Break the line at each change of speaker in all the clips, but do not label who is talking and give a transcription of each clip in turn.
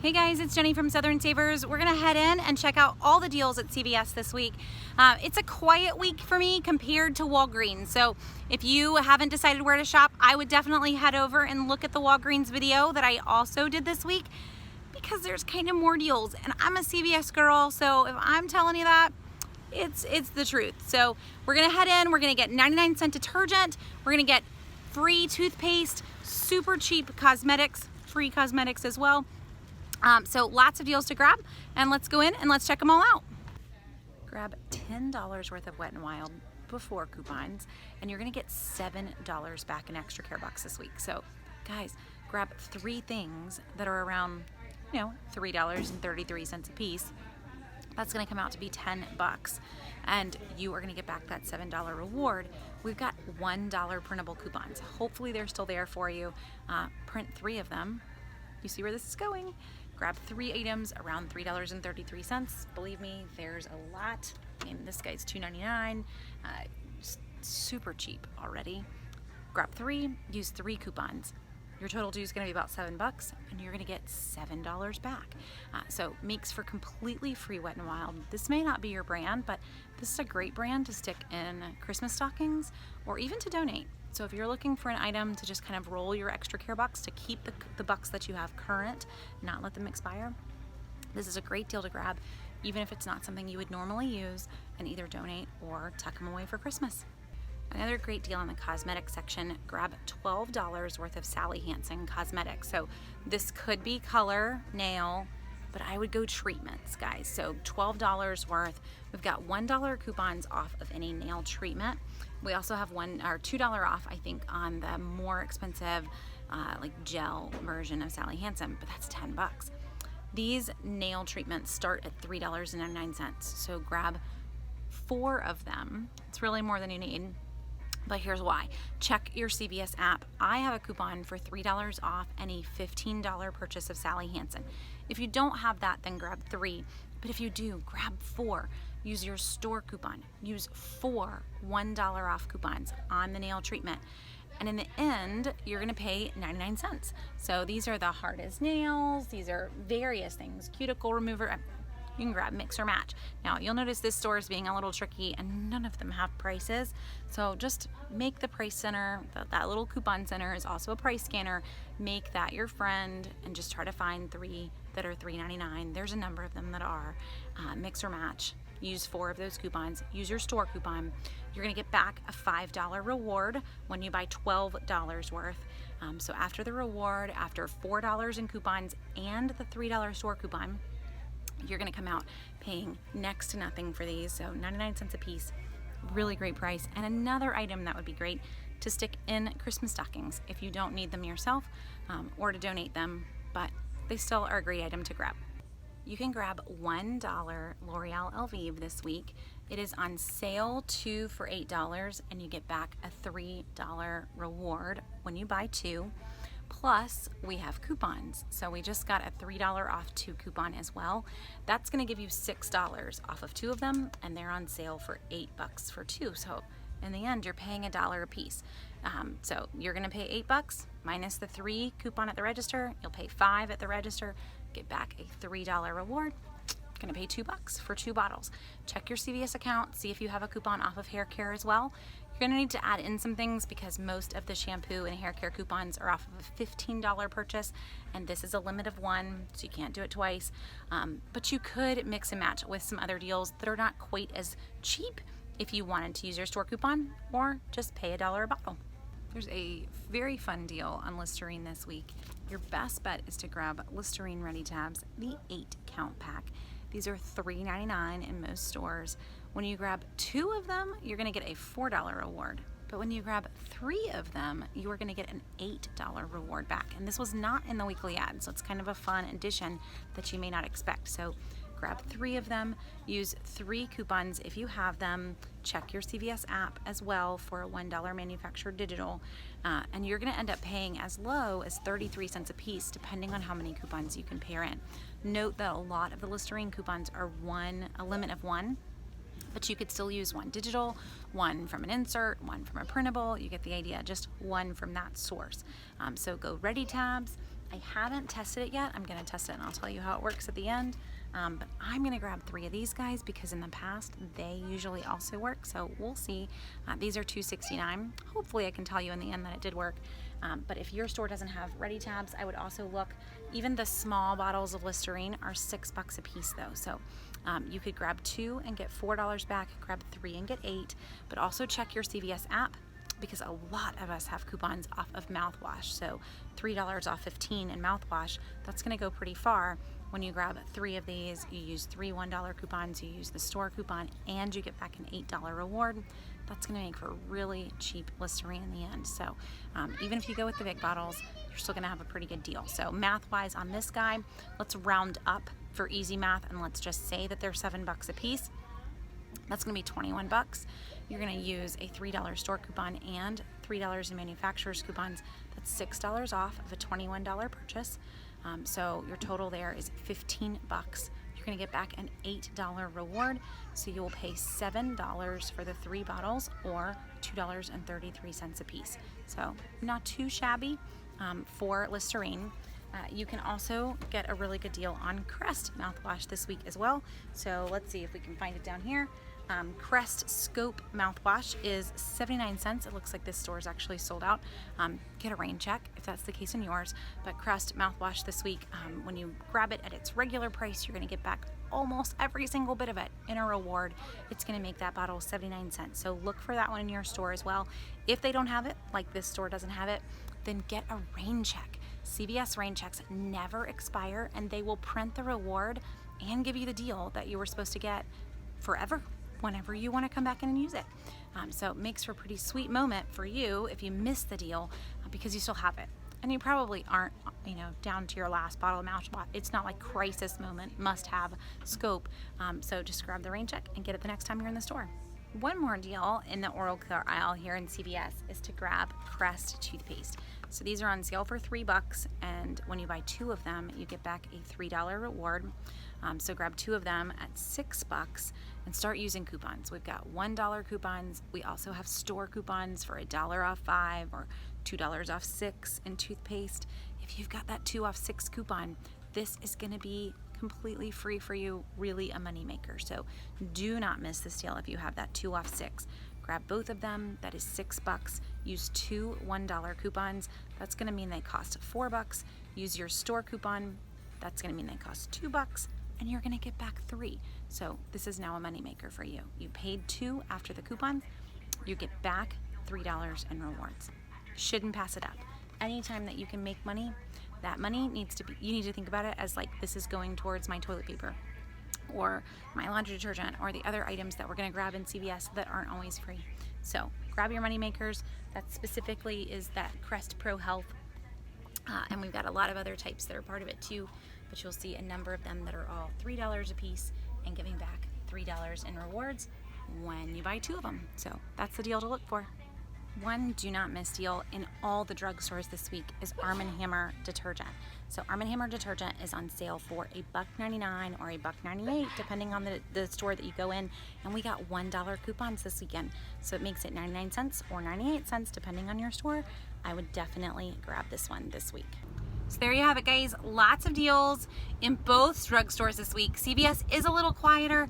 Hey guys, it's Jenny from Southern Savers. We're gonna head in and check out all the deals at CVS this week. It's a quiet week for me compared to Walgreens. So if you haven't decided where to shop, I would definitely head over and look at the Walgreens video that I also did this week because there's kind of more deals. And I'm a CVS girl, so if I'm telling you that, it's the truth. So we're gonna head in, we're gonna get 99-cent detergent, we're gonna get free toothpaste, super cheap cosmetics, free cosmetics as well. So lots of deals to grab, and let's go in and let's check them all out. Grab $10 worth of Wet n Wild before coupons, and you're gonna get $7 back in extra care bucks this week. So guys, grab 3 things that are around, $3.33 a piece. That's gonna come out to be 10 bucks, and you are gonna get back that $7 reward. We've got $1 printable coupons. Hopefully they're still there for you. Print 3 of them. You see where this is going? Grab 3 items around $3.33. Believe me, there's a lot. I mean, this guy's $2.99, super cheap already. Grab 3, use 3 coupons. Your total due is gonna be about 7 bucks, and you're gonna get $7 back. So makes for completely free Wet n Wild. This may not be your brand, but this is a great brand to stick in Christmas stockings or even to donate. So if you're looking for an item to just kind of roll your extra care bucks to keep the bucks that you have current, not let them expire, this is a great deal to grab, even if it's not something you would normally use, and either donate or tuck them away for Christmas. Another great deal in the cosmetics section, grab $12 worth of Sally Hansen cosmetics. So this could be color, nail, but I would go treatments, guys. So $12 worth. We've got $1 coupons off of any nail treatment. We also have $2 off, I think, on the more expensive like gel version of Sally Hansen, but that's 10 bucks. These nail treatments start at $3.99. So grab 4 of them. It's really more than you need. But here's why. Check your CVS app. I have a coupon for $3 off any $15 purchase of Sally Hansen. If you don't have that, then grab 3. But if you do, grab 4. Use your store coupon. Use 4 $1 off coupons on the nail treatment. And in the end, you're gonna pay 99 cents. So these are the hardest nails. These are various things. Cuticle remover. You can grab mix or match. Now you'll notice this store is being a little tricky and none of them have prices. So just make the price center, that little coupon center is also a price scanner. Make that your friend and just try to find 3 that are $3.99. There's a number of them that are. Mix or match. Use 4 of those coupons. Use your store coupon. You're gonna get back a $5 reward when you buy $12 worth. So after the reward, after $4 in coupons and the $3 store coupon, you're gonna come out paying next to nothing for these. So 99 cents a piece, really great price. And another item that would be great to stick in Christmas stockings if you don't need them yourself, or to donate them, but they still are a great item to grab. You can grab $1 L'Oreal Elvive this week. It is on sale 2 for $8, and you get back a $3 reward when you buy 2. Plus, we have coupons. So we just got a $3 off 2 coupon as well. That's gonna give you $6 off of 2 of them, and they're on sale for 8 bucks for 2. So in the end, you're paying $1 a piece. So you're gonna pay 8 bucks minus the 3 coupon at the register. You'll pay 5 at the register, get back a $3 reward. Gonna pay 2 bucks for 2 bottles. Check your CVS account, see if you have a coupon off of hair care as well. You're gonna need to add in some things because most of the shampoo and hair care coupons are off of a $15 purchase, and this is a limit of 1, so you can't do it twice. But you could mix and match with some other deals that are not quite as cheap if you wanted to use your store coupon or just pay $1 a bottle. There's a very fun deal on Listerine this week. Your best bet is to grab Listerine Ready Tabs, the 8-count pack. These are $3.99 in most stores. When you grab 2 of them, you're gonna get a $4 reward. But when you grab 3 of them, you are gonna get an $8 reward back. And this was not in the weekly ad, so it's kind of a fun addition that you may not expect. So grab 3 of them, use 3 coupons if you have them. Check your CVS app as well for a $1 manufacturer digital, and you're gonna end up paying as low as 33 cents a piece depending on how many coupons you can pair in. Note that a lot of the Listerine coupons are a limit of 1, but you could still use 1 digital, 1 from an insert, 1 from a printable. You get the idea, just 1 from that source. So go Ready Tabs, I haven't tested it yet. I'm gonna test it and I'll tell you how it works at the end. But I'm gonna grab 3 of these guys because in the past they usually also work, so we'll see. These are $2.69. Hopefully I can tell you in the end that it did work. But if your store doesn't have ready tabs, I would also look. Even the small bottles of Listerine are $6 a piece though, so you could grab 2 and get $4 back, grab 3 and get 8, but also check your CVS app, because a lot of us have coupons off of mouthwash. So $3 off 15 in mouthwash, that's gonna go pretty far. When you grab 3 of these, you use 3 $1 coupons, you use the store coupon, and you get back an $8 reward. That's gonna make for really cheap Listerine in the end. So even if you go with the big bottles, you're still gonna have a pretty good deal. So math-wise on this guy, let's round up for easy math, and let's just say that they're $7 a piece. That's gonna be 21 bucks. You're gonna use a $3 store coupon and $3 in manufacturer's coupons. That's $6 off of a $21 purchase. So your total there is 15 bucks. You're gonna get back an $8 reward. So you will pay $7 for the 3 bottles or $2.33 a piece. So not too shabby for Listerine. You can also get a really good deal on Crest mouthwash this week as well. So let's see if we can find it down here. Crest Scope mouthwash is 79 cents. It looks like this store is actually sold out. Get a rain check if that's the case in yours. But Crest mouthwash this week, when you grab it at its regular price, you're gonna get back almost every single bit of it in a reward. It's gonna make that bottle 79 cents. So look for that one in your store as well. If they don't have it, like this store doesn't have it, then get a rain check. CVS rain checks never expire, and they will print the reward and give you the deal that you were supposed to get forever, whenever you want to come back in and use it. So it makes for a pretty sweet moment for you if you miss the deal because you still have it. And you probably aren't, down to your last bottle of mouthwash. It's not like crisis moment, must have scope. So just grab the rain check and get it the next time you're in the store. One more deal in the oral care aisle here in CVS is to grab Crest toothpaste. So these are on sale for $3, and when you buy 2 of them, you get back a $3 reward. So grab 2 of them at $6 and start using coupons. We've got $1 coupons. We also have store coupons for $1 off 5 or $2 off 6 in toothpaste. If you've got that 2 off 6 coupon, this is gonna be completely free for you, really a moneymaker. So do not miss this deal if you have that 2 off 6. Grab both of them, that is $6. Use 2 $1 coupons. That's gonna mean they cost $4. Use your store coupon. That's gonna mean they cost $2, and you're gonna get back 3. So this is now a moneymaker for you. You paid 2 after the coupons, you get back $3 in rewards. Shouldn't pass it up. Anytime that you can make money, that money needs to be, you need to think about it as like, this is going towards my toilet paper or my laundry detergent or the other items that we're gonna grab in CVS that aren't always free. So grab your money makers. That specifically is that Crest Pro Health. And we've got a lot of other types that are part of it too, but you'll see a number of them that are all $3 a piece and giving back $3 in rewards when you buy 2 of them. So that's the deal to look for. One do not miss deal in all the drugstores this week is Arm & Hammer detergent. So Arm & Hammer detergent is on sale for $1.99 or $1.98 depending on the store that you go in, and we got $1 coupons this weekend, so it makes it 99 cents or 98 cents depending on your store. I would definitely grab this one this week. So there you have it, guys. Lots of deals in both drugstores this week. CVS is a little quieter,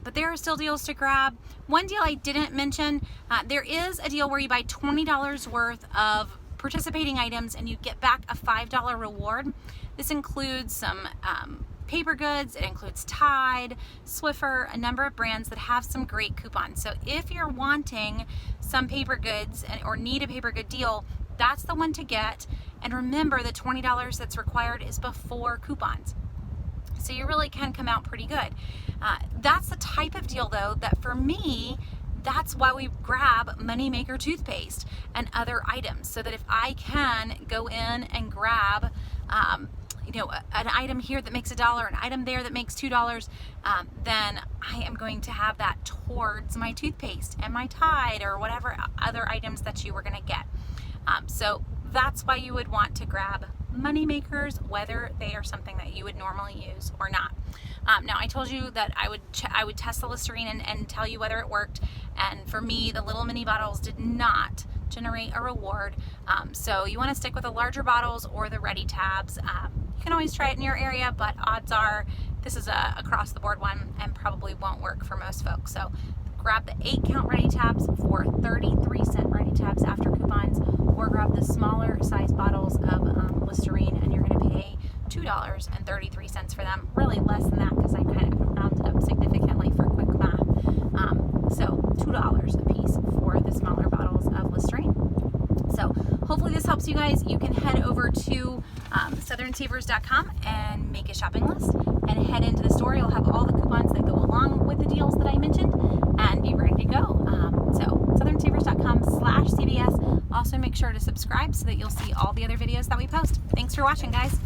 but there are still deals to grab. One deal I didn't mention, there is a deal where you buy $20 worth of participating items and you get back a $5 reward. This includes some paper goods, it includes Tide, Swiffer, a number of brands that have some great coupons. So if you're wanting some paper goods or need a paper good deal, that's the one to get. And remember, the $20 that's required is before coupons. So you really can come out pretty good. That's the type of deal though that for me, that's why we grab Moneymaker toothpaste and other items, so that if I can go in and grab an item here that makes $1, an item there that makes $2, then I am going to have that towards my toothpaste and my Tide or whatever other items that you were gonna get. So that's why you would want to grab money makers, whether they are something that you would normally use or not. Now I told you that I would test the Listerine and tell you whether it worked, and for me the little mini bottles did not generate a reward. So you want to stick with the larger bottles or the ready tabs. You can always try it in your area, but odds are this is a across the board one and probably won't work for most folks. So grab the 8-count ready tabs for 33-cent ready tabs after coupons, or grab the smaller size bottles of Listerine, and you're going to pay $2.33 for them. Really less than that because I kind of rounded up significantly for quick math. So $2 a piece for the smaller bottles of Listerine. So hopefully this helps you guys. You can head over to southernsavers.com and make a shopping list and head into the store. You'll have all the coupons that go along with the deals that I mentioned and be ready to go. So southernsavers.com/CVS. Also make sure to subscribe so that you'll see all the other videos that we post. Thanks for watching, guys.